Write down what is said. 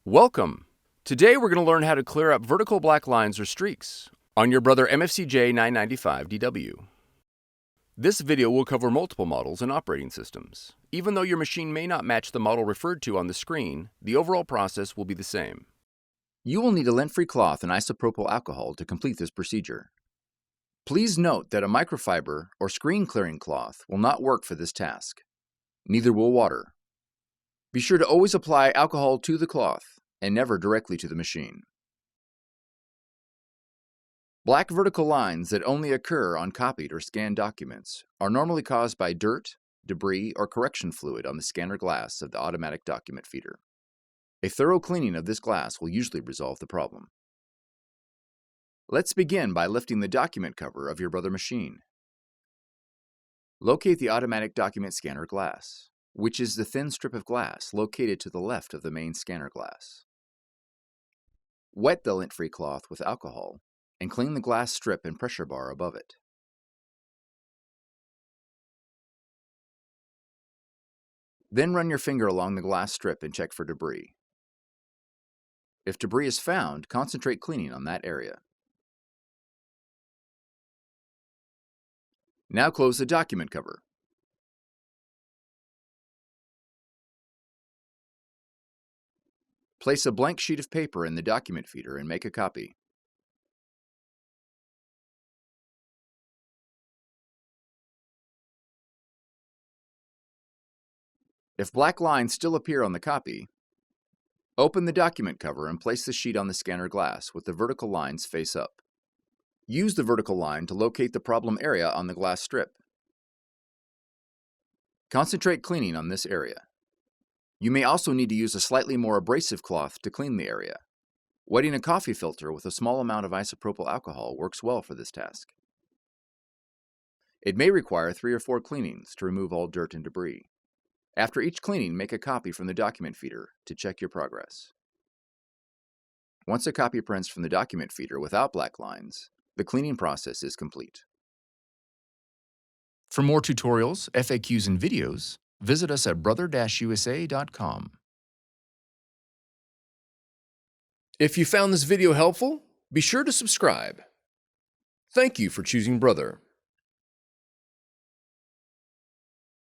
Welcome! Today we're going to learn how to clear up vertical black lines or streaks on your Brother MFC-J995DW. This video will cover multiple models and operating systems. Even though your machine may not match the model referred to on the screen, the overall process will be the same. You will need a lint-free cloth and isopropyl alcohol to complete this procedure. Please note that a microfiber or screen clearing cloth will not work for this task. Neither will water. Be sure to always apply alcohol to the cloth and never directly to the machine. Black vertical lines that only occur on copied or scanned documents are normally caused by dirt, debris, or correction fluid on the scanner glass of the automatic document feeder. A thorough cleaning of this glass will usually resolve the problem. Let's begin by lifting the document cover of your Brother machine. Locate the automatic document scanner glass, which is the thin strip of glass located to the left of the main scanner glass. Wet the lint-free cloth with alcohol and clean the glass strip and pressure bar above it. Then run your finger along the glass strip and check for debris. If debris is found, concentrate cleaning on that area. Now close the document cover. Place a blank sheet of paper in the document feeder and make a copy. If black lines still appear on the copy, open the document cover and place the sheet on the scanner glass with the vertical lines face up. Use the vertical line to locate the problem area on the glass strip. Concentrate cleaning on this area. You may also need to use a slightly more abrasive cloth to clean the area. Wetting a coffee filter with a small amount of isopropyl alcohol works well for this task. It may require 3 or 4 cleanings to remove all dirt and debris. After each cleaning, make a copy from the document feeder to check your progress. Once a copy prints from the document feeder without black lines, the cleaning process is complete. For more tutorials, FAQs, and videos, visit us at brother-usa.com. If you found this video helpful, be sure to subscribe. Thank you for choosing Brother.